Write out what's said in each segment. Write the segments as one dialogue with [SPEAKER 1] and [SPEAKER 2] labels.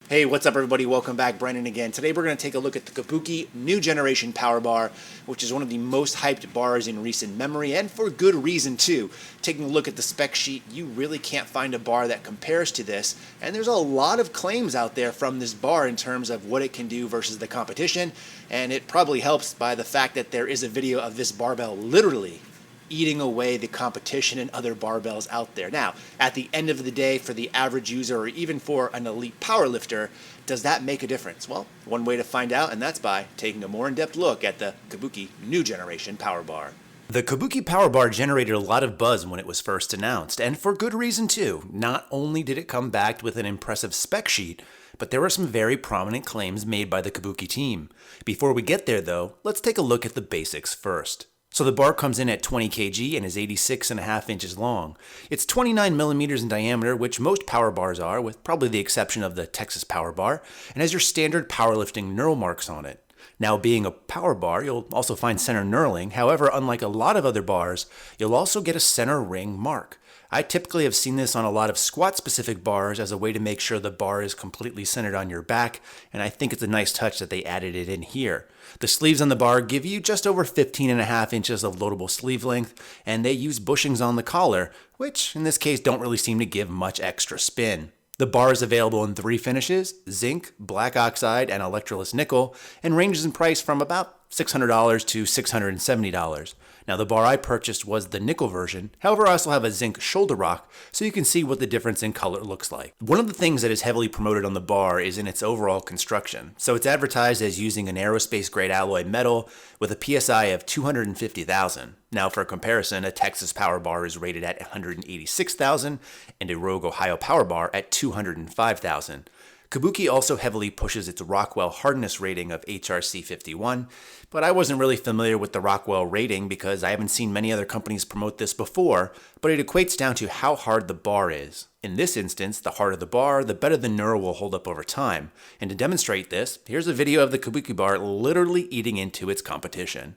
[SPEAKER 1] Hey, what's up everybody? Welcome back. Brandon again. Today we're going to take a look at the Kabuki new generation power bar, which is one of the most hyped bars in recent memory, and for good reason too. Taking a look at the spec sheet, you really can't find a bar that compares to this, and there's a lot of claims out there from this bar in terms of what it can do versus the competition, and it probably helps by the fact that there is a video of this barbell literally eating away the competition and other barbells out there. Now, at the end of the day, for the average user or even for an elite powerlifter, does that make a difference? Well, one way to find out, and that's by taking a more in-depth look at the Kabuki new generation power bar. The Kabuki power bar generated a lot of buzz when it was first announced, and for good reason too. Not only did it come backed with an impressive spec sheet, but there were some very prominent claims made by the Kabuki team. Before we get there though, let's take a look at the basics first. So the bar comes in at 20 kg and is 86.5 inches long. It's 29 millimeters in diameter, which most power bars are, with probably the exception of the Texas Power Bar, and has your standard powerlifting knurl marks on it. Now, being a power bar, you'll also find center knurling. However, unlike a lot of other bars, you'll also get a center ring mark. I typically have seen this on a lot of squat-specific bars as a way to make sure the bar is completely centered on your back, and I think it's a nice touch that they added it in here. The sleeves on the bar give you just over 15.5 inches of loadable sleeve length, and they use bushings on the collar, which in this case don't really seem to give much extra spin. The bar is available in 3 finishes: zinc, black oxide, and electroless nickel, and ranges in price from about $600 to $670. Now, the bar I purchased was the nickel version. However, I also have a zinc shoulder rock, so you can see what the difference in color looks like. One of the things that is heavily promoted on the bar is in its overall construction. So it's advertised as using an aerospace grade alloy metal with a PSI of 250,000. Now, for comparison, a Texas Power Bar is rated at 186,000 and a Rogue Ohio Power Bar at 205,000. Kabuki also heavily pushes its Rockwell hardness rating of HRC 51, but I wasn't really familiar with the Rockwell rating because I haven't seen many other companies promote this before, but it equates down to how hard the bar is. In this instance, the harder the bar, the better the knurl will hold up over time. And to demonstrate this, here's a video of the Kabuki bar literally eating into its competition.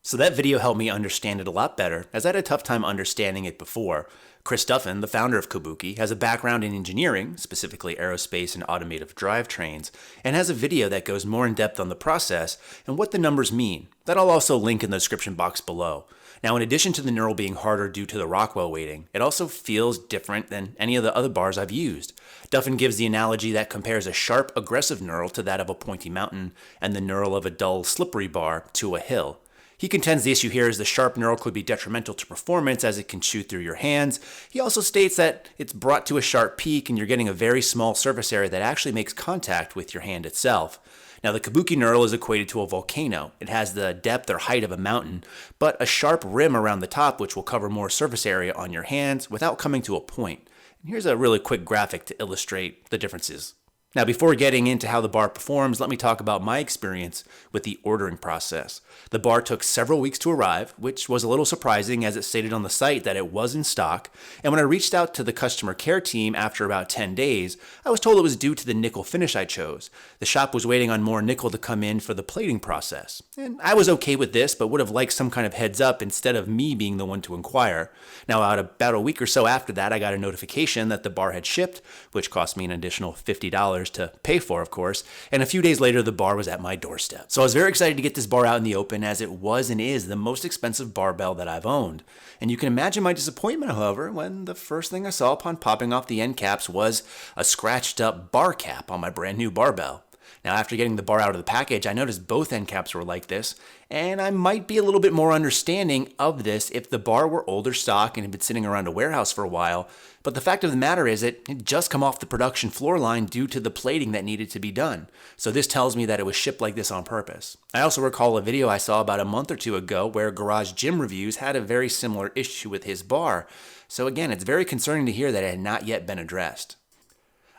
[SPEAKER 1] So that video helped me understand it a lot better, as I had a tough time understanding it before. Chris Duffin, the founder of Kabuki, has a background in engineering, specifically aerospace and automotive drivetrains, and has a video that goes more in depth on the process and what the numbers mean. That I'll also link in the description box below. Now, in addition to the knurl being harder due to the Rockwell weighting, it also feels different than any of the other bars I've used. Duffin gives the analogy that compares a sharp, aggressive knurl to that of a pointy mountain, and the knurl of a dull, slippery bar to a hill. He contends the issue here is the sharp knurl could be detrimental to performance as it can chew through your hands. He also states that it's brought to a sharp peak and you're getting a very small surface area that actually makes contact with your hand itself. Now, the Kabuki knurl is equated to a volcano. It has the depth or height of a mountain, but a sharp rim around the top which will cover more surface area on your hands without coming to a point. And here's a really quick graphic to illustrate the differences. Now, before getting into how the bar performs, let me talk about my experience with the ordering process. The bar took several weeks to arrive, which was a little surprising as it stated on the site that it was in stock, and when I reached out to the customer care team after about 10 days, I was told it was due to the nickel finish I chose. The shop was waiting on more nickel to come in for the plating process, and I was okay with this, but would have liked some kind of heads up instead of me being the one to inquire. Now, about a week or so after that, I got a notification that the bar had shipped, which cost me an additional $50 to pay for, of course, and a few days later the bar was at my doorstep. So I was very excited to get this bar out in the open, as it was and is the most expensive barbell that I've owned. And you can imagine my disappointment, however, when the first thing I saw upon popping off the end caps was a scratched up bar cap on my brand new barbell. Now, after getting the bar out of the package, I noticed both end caps were like this, and I might be a little bit more understanding of this if the bar were older stock and had been sitting around a warehouse for a while, but the fact of the matter is it had just come off the production floor line due to the plating that needed to be done. So this tells me that it was shipped like this on purpose. I also recall a video I saw about a month or two ago where GarageGymReviews had a very similar issue with his bar. So again, it's very concerning to hear that it had not yet been addressed.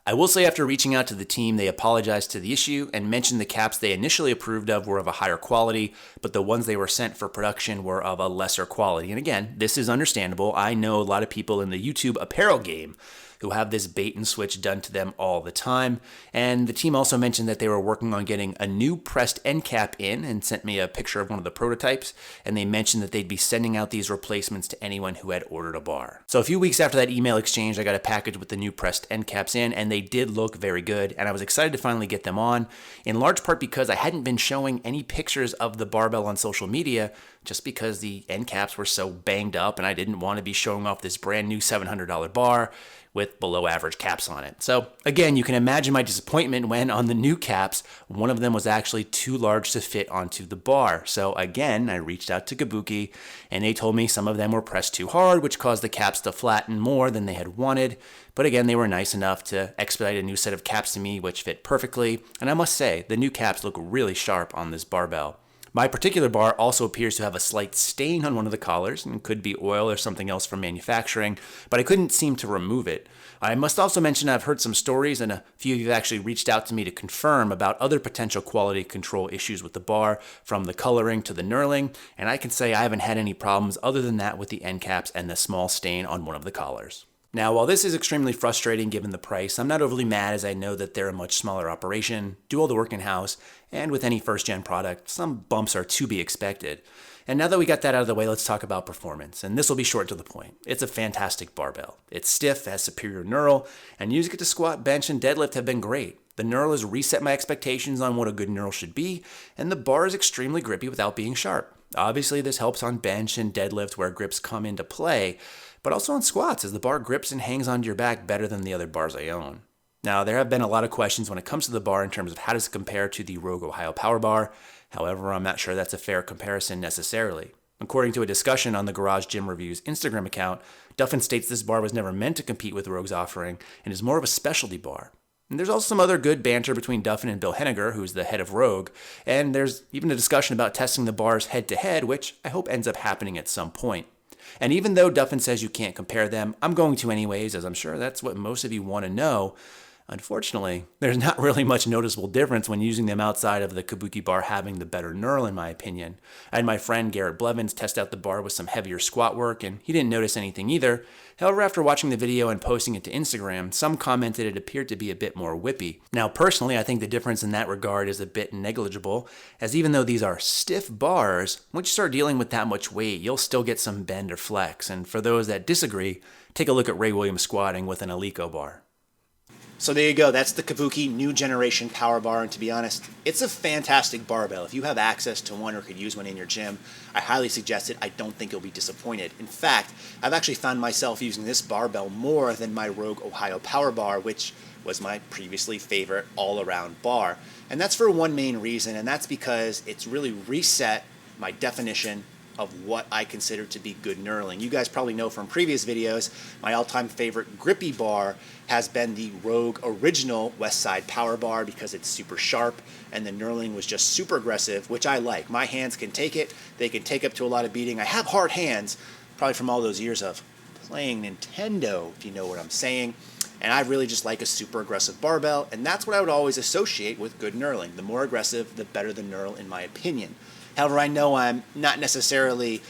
[SPEAKER 1] I will say after reaching out to the team, they apologized to the issue and mentioned the caps they initially approved of were of a higher quality, but the ones they were sent for production were of a lesser quality. And again, this is understandable. I know a lot of people in the YouTube apparel game.
[SPEAKER 2] who have this bait and switch done to them all the time. And the team also mentioned that they were working on getting a new pressed end cap in and sent me a picture of one of the prototypes. And they mentioned that they'd be sending out these replacements to anyone who had ordered a bar. So a few weeks after that email exchange, I got a package with the new pressed end caps in, and they did look very good. And I was excited to finally get them on, in large part because I hadn't been showing any pictures of the barbell on social media just because the end caps were so banged up and I didn't want to be showing off this brand new $700 bar with below average caps on it. So again, you can imagine my disappointment when on the new caps, one of them was actually too large to fit onto the bar. So again, I reached out to Kabuki and they told me some of them were pressed too hard, which caused the caps to flatten more than they had wanted. But again, they were nice enough to expedite a new set of caps to me, which fit perfectly. And I must say, the new caps look really sharp on this barbell. My particular bar also appears to have a slight stain on one of the collars, and could be oil or something else from manufacturing, but I couldn't seem to remove it. I must also mention I've heard some stories, and a few of you have actually reached out to me to confirm about other potential quality control issues with the bar, from the coloring to the knurling, and I can say I haven't had any problems other than that with the end caps and the small stain on one of the collars. Now, while this is extremely frustrating given the price, I'm not overly mad as I know that they're a much smaller operation, do all the work in-house, and with any first-gen product, some bumps are to be expected. And now that we got that out of the way, let's talk about performance, and this will be short to the point. It's a fantastic barbell. It's stiff, has superior knurl, and using it to squat, bench, and deadlift have been great. The knurl has reset my expectations on what a good knurl should be, and the bar is extremely grippy without being sharp. Obviously, this helps on bench and deadlift where grips come into play, but also on squats as the bar grips and hangs onto your back better than the other bars I own. Now, there have been a lot of questions when it comes to the bar in terms of how does it compare to the Rogue Ohio Power Bar. However, I'm not sure that's a fair comparison necessarily. According to a discussion on the GarageGymReviews Instagram account, Duffin states this bar was never meant to compete with Rogue's offering and is more of a specialty bar. And there's also some other good banter between Duffin and Bill Henniger, who's the head of Rogue, and there's even a discussion about testing the bars head-to-head, which I hope ends up happening at some point. And even though Duffin says you can't compare them, I'm going to anyways, as I'm sure that's what most of you want to know. Unfortunately, there's not really much noticeable difference when using them outside of the Kabuki bar having the better knurl in my opinion. I had my friend Garrett Blevins test out the bar with some heavier squat work and he didn't notice anything either. However, after watching the video and posting it to Instagram, some commented it appeared to be a bit more whippy. Now personally, I think the difference in that regard is a bit negligible, as even though these are stiff bars, once you start dealing with that much weight, you'll still get some bend or flex. And for those that disagree, take a look at Ray Williams squatting with an Alico bar.
[SPEAKER 1] So there you go. That's the Kabuki new generation power bar, and to be honest, it's a fantastic barbell. If you have access to one or could use one in your gym, I highly suggest it. I don't think you'll be disappointed. In fact, I've actually found myself using this barbell more than my Rogue Ohio Power Bar, which was my previously favorite all-around bar. And that's for one main reason, and that's because it's really reset my definition of what I consider to be good knurling. You guys probably know from previous videos, my all-time favorite grippy bar has been the Rogue original West Side Power Bar because it's super sharp and the knurling was just super aggressive, which I like. My hands can take it. They can take up to a lot of beating. I have hard hands, probably from all those years of playing Nintendo, if you know what I'm saying. And I really just like a super aggressive barbell, and that's what I would always associate with good knurling. The more aggressive, the better the knurl, in my opinion. However, I know I'm not necessarily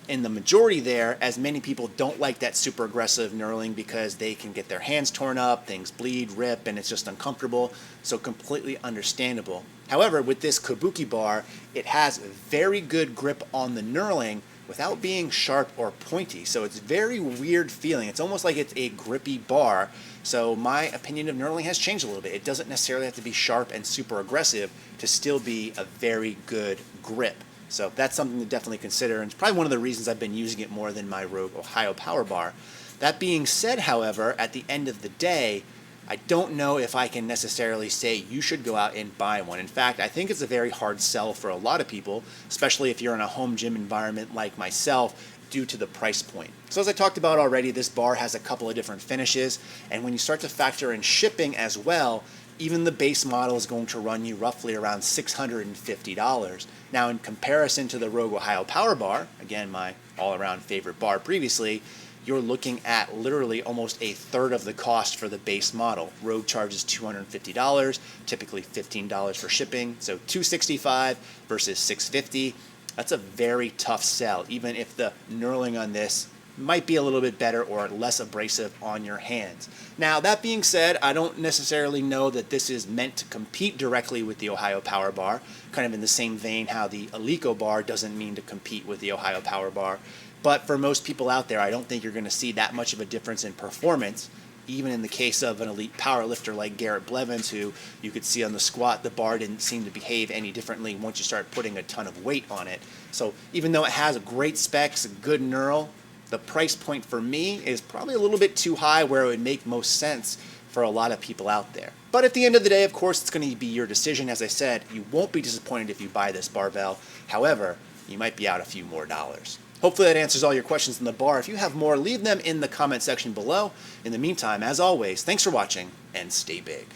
[SPEAKER 1] in the majority there, as many people don't like that super aggressive knurling because they can get their hands torn up, things bleed, rip, and it's just uncomfortable, so completely understandable. However, with this Kabuki bar, it has very good grip on the knurling without being sharp or pointy, so it's very weird feeling. It's almost like it's a grippy bar, so my opinion of knurling has changed a little bit. It doesn't necessarily have to be sharp and super aggressive to still be a very good grip. So that's something to definitely consider, and it's probably one of the reasons I've been using it more than my Rogue Ohio Power Bar. That being said, however, at the end of the day, I don't know if I can necessarily say you should go out and buy one. In fact, I think it's a very hard sell for a lot of people, especially if you're in a home gym environment like myself, due to the price point. So as I talked about already, this bar has a couple of different finishes, and when you start to factor in shipping as well, even the base model is going to run you roughly around $650. Now, in comparison to the Rogue Ohio Power Bar, again, my all-around favorite bar previously, you're looking at literally almost a third of the cost for the base model. Rogue charges $250, typically $15 for shipping, so $265 versus $650. That's a very tough sell, even if the knurling on this might be a little bit better or less abrasive on your hands. Now, that being said, I don't necessarily know that this is meant to compete directly with the Ohio Power Bar, kind of in the same vein how the Alico bar doesn't mean to compete with the Ohio Power Bar. But for most people out there, I don't think you're going to see that much of a difference in performance, even in the case of an elite powerlifter like Garrett Blevins, who you could see on the squat, the bar didn't seem to behave any differently once you start putting a ton of weight on it. So even though it has great specs, a good knurl, the price point for me is probably a little bit too high where it would make most sense for a lot of people out there. But at the end of the day, of course, it's going to be your decision. As I said, you won't be disappointed if you buy this barbell. However, you might be out a few more dollars. Hopefully that answers all your questions on the bar. If you have more, leave them in the comment section below. In the meantime, as always, thanks for watching and stay big.